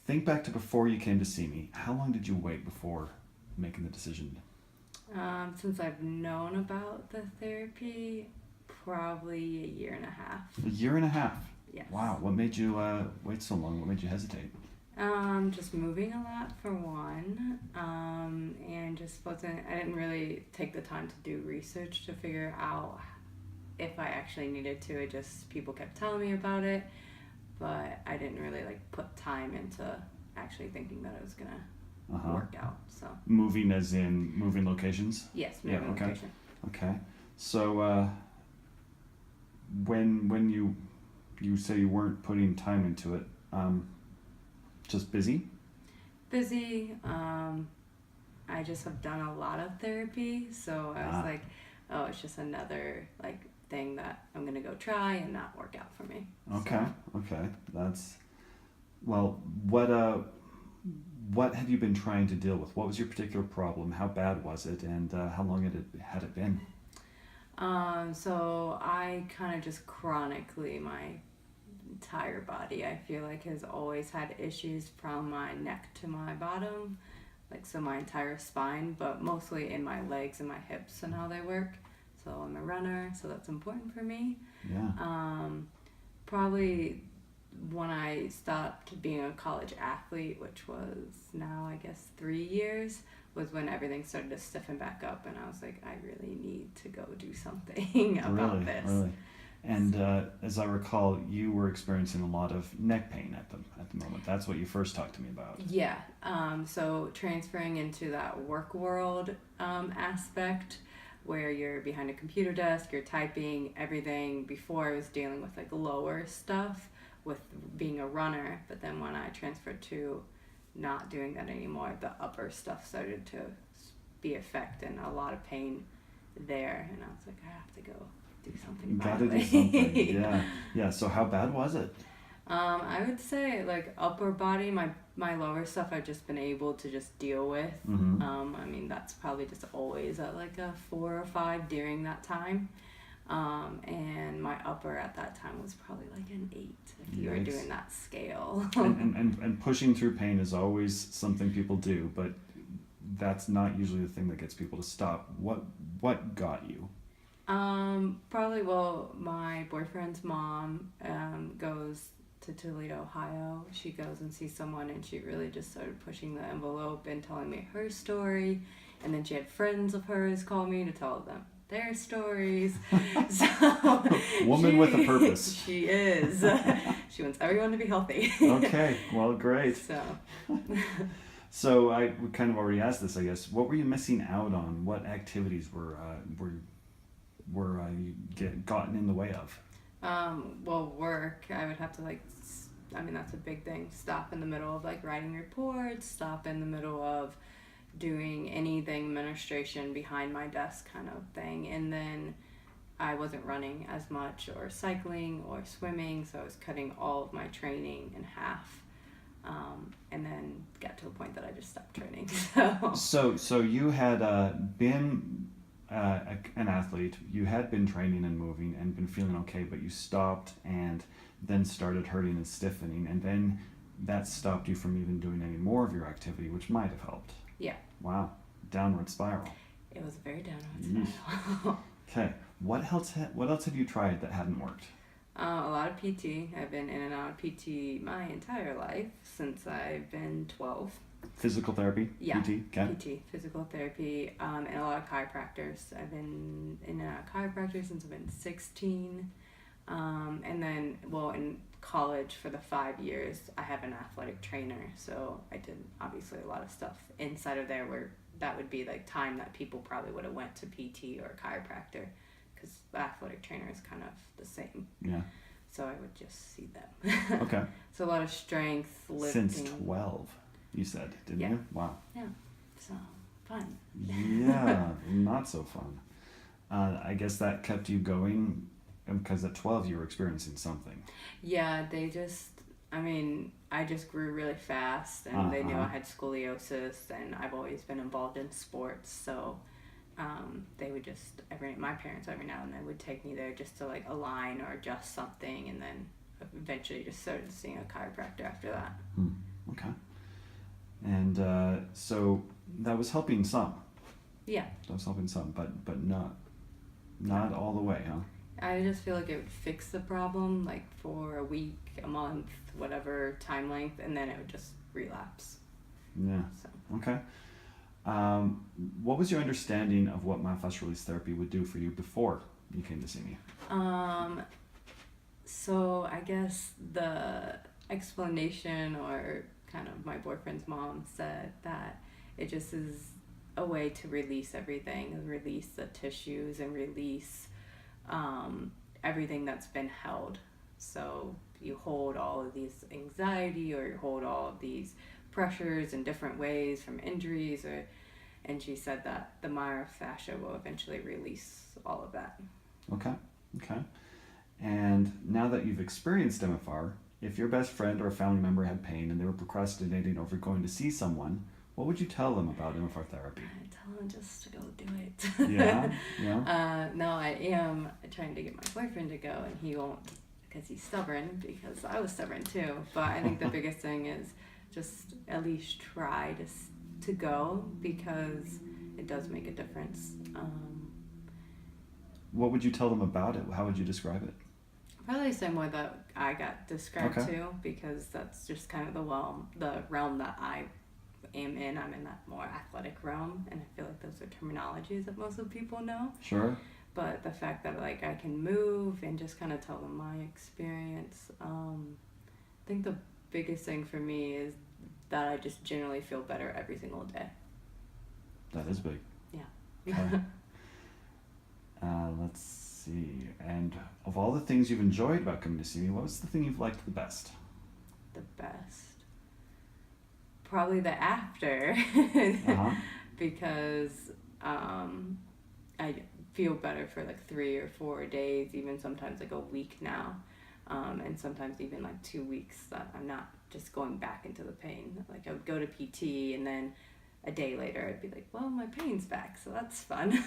think back to before you came to see me. How long did you wait before making the decision? Since I've known about the therapy, probably a year and a half. A year and a half? Yes. Wow. What made you wait so long? What made you hesitate? Just moving a lot for one, and I didn't really take the time to do research to figure out if I actually needed to. People kept telling me about it, but I didn't really put time into actually thinking that it was gonna work out. So moving as in moving locations? yes, moving location. Okay. So when you say you weren't putting time into it, just busy? Busy. I just have done a lot of therapy, so I was like, oh, it's just another thing that I'm gonna go try and not work out for me. Okay. So. Okay. That's well. What have you been trying to deal with? What was your particular problem? How bad was it, and how long had it been? So I kind of just chronically, my entire body, I feel like, has always had issues from my neck to my bottom, so my entire spine, but mostly in my legs and my hips and how they work. So I'm a runner, so that's important for me. Yeah. Probably when I stopped being a college athlete, which was now I guess 3 years, was when everything started to stiffen back up, and I was like, I really need to go do something about this. Really. And as I recall, you were experiencing a lot of neck pain at the moment. That's what you first talked to me about. Yeah. So transferring into that work world aspect, where you're behind a computer desk, you're typing everything. Before I was dealing with lower stuff with being a runner, but then when I transferred to not doing that anymore, the upper stuff started to be affected and a lot of pain there, and I was like, I have to go do something about it. Gotta do something. Yeah. So how bad was it? I would say upper body, my lower stuff I've just been able to just deal with. Mm-hmm. I mean, that's probably just always at a 4 or 5 during that time. And my upper at that time was probably an 8 if you were doing that scale. and pushing through pain is always something people do, but that's not usually the thing that gets people to stop. What got you? Probably, my boyfriend's mom goes to Toledo, Ohio. She goes and sees someone, and she really just started pushing the envelope and telling me her story, and then she had friends of hers call me to tell them their stories. So Woman with a purpose. She is. She wants everyone to be healthy. Okay, well, great. So I kind of already asked this, I guess. What were you missing out on? What activities were you gotten in the way of? Work. I would have to that's a big thing. Stop in the middle of writing reports. Stop in the middle of doing anything administration behind my desk kind of thing. And then I wasn't running as much or cycling or swimming, so I was cutting all of my training in half. And then got to a point that I just stopped training. So you had been an athlete, you had been training and moving and been feeling okay, but you stopped and then started hurting and stiffening, and then that stopped you from even doing any more of your activity, which might have helped. Yeah. Wow. Downward spiral. It was a very downward spiral. Okay. What else have you tried that hadn't worked? A lot of PT. I've been in and out of PT my entire life since I've been 12. Physical therapy? Yeah. PT? Okay. PT, physical therapy, and a lot of chiropractors. I've been in and out of chiropractor since I've been 16. And then, in college for the 5 years, I have an athletic trainer. So I did obviously a lot of stuff inside of there where that would be time that people probably would have went to PT or chiropractor, because the athletic trainer is kind of the same. Yeah. So I would just see them. Okay. So a lot of strength, lifting. Since 12, you said, didn't Yeah. you? Wow. Yeah. So fun. Yeah, not so fun. I guess that kept you going because at 12 you were experiencing something. Yeah, I just grew really fast, and they knew I had scoliosis, and I've always been involved in sports, so they would just, my parents every now and then would take me there just to align or adjust something, and then eventually just started seeing a chiropractor after that. Okay. And so that was helping some. Yeah. That was helping some, but not all the way, huh? I just feel like it would fix the problem, like for a week, a month, whatever time length, and then it would just relapse. Yeah. So. Okay. What was your understanding of what myofascial release therapy would do for you before you came to see me? So I guess the explanation, or kind of my boyfriend's mom said that it just is a way to release everything, and release the tissues, and release everything that's been held. So you hold all of these anxiety, or you hold all of these pressures in different ways from injuries, and she said that the myofascia will eventually release all of that. Okay. And now that you've experienced MFR, if your best friend or a family member had pain and they were procrastinating over going to see someone, what would you tell them about MFR therapy? I tell them just to go do it. Yeah. No, I am trying to get my boyfriend to go, and he won't, because he's stubborn, because I was stubborn too. But I think the biggest thing is just at least try to go, because it does make a difference. What would you tell them about it? How would you describe it? Probably the same way that I got described Okay. to, because that's just kind of the realm that I am in. I'm in that more athletic realm, and I feel like those are terminologies that most of people know. Sure. But the fact that like I can move and just kind of tell them my experience, I think the biggest thing for me is that I just generally feel better every single day. That is big. Yeah. Okay. Let's see. And of all the things you've enjoyed about coming to see me, what was the thing you've liked the best? The best. Probably the after. Uh-huh. Because I feel better for like 3 or 4 days, even sometimes like a week now. And sometimes even like 2 weeks, that I'm not just going back into the pain. Like I would go to PT, and then a day later I'd be like, well, my pain's back, so that's fun.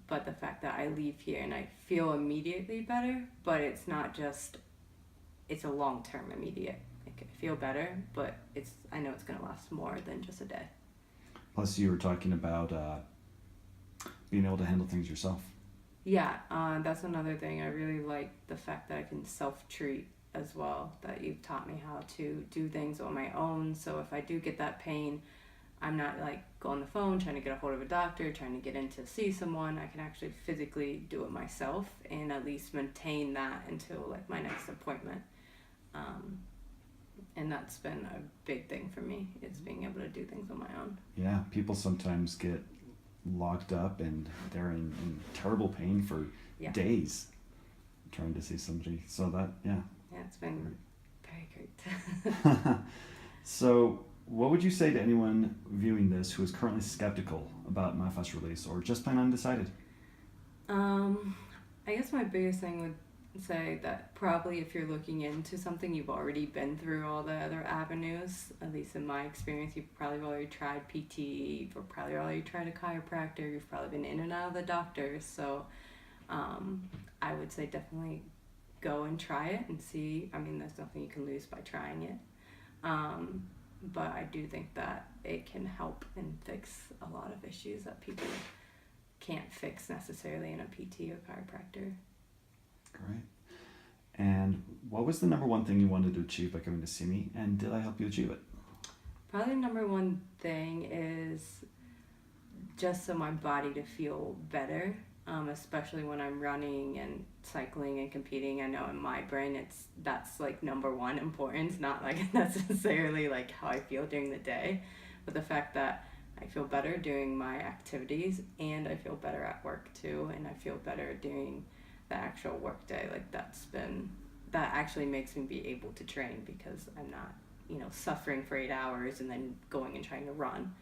But the fact that I leave here and I feel immediately better, but it's not just, it's a long-term immediate. Like I feel better, but I know it's going to last more than just a day. Plus, you were talking about being able to handle things yourself. Yeah, that's another thing. I really like the fact that I can self-treat as well, that you've taught me how to do things on my own. So if I do get that pain, I'm not like going on the phone trying to get a hold of a doctor, trying to get in to see someone. I can actually physically do it myself, and at least maintain that until like my next appointment. And that's been a big thing for me. It's being able to do things on my own. Yeah, people sometimes get locked up and they're in terrible pain for days trying to see somebody. So that, yeah. Yeah, it's been very great. So what would you say to anyone viewing this who is currently skeptical about myofascial release or just plain undecided? I guess my biggest thing would say that probably if you're looking into something, you've already been through all the other avenues. At least in my experience, you've probably already tried PT, you've probably already tried a chiropractor, you've probably been in and out of the doctors. So I would say definitely go and try it and see. I mean, there's nothing you can lose by trying it. But I do think that it can help and fix a lot of issues that people can't fix necessarily in a PT or chiropractor. Great. And what was the number one thing you wanted to achieve by coming to see me, and did I help you achieve it? Probably number one thing is just so my body to feel better, especially when I'm running and cycling and competing. I know in my brain that's like number one importance, not like necessarily like how I feel during the day, but the fact that I feel better doing my activities, and I feel better at work too, and I feel better during the actual work day. Like that actually makes me be able to train, because I'm not, suffering for 8 hours and then going and trying to run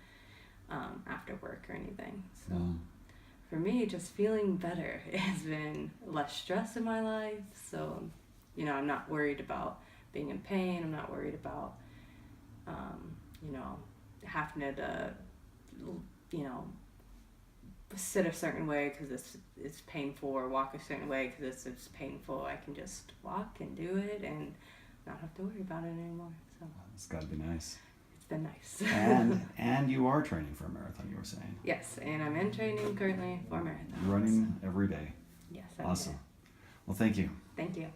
after work or anything. So for me, just feeling better has been less stress in my life. So, I'm not worried about being in pain. I'm not worried about, having to, sit a certain way because it's painful, or walk a certain way because it's painful. I can just walk and do it, and not have to worry about it anymore. So It's got to be nice. it's been nice. And you are training for a marathon, you were saying. Yes, and I'm in training currently for marathon. Running every day. Yes, Awesome. Well, thank you. Thank you.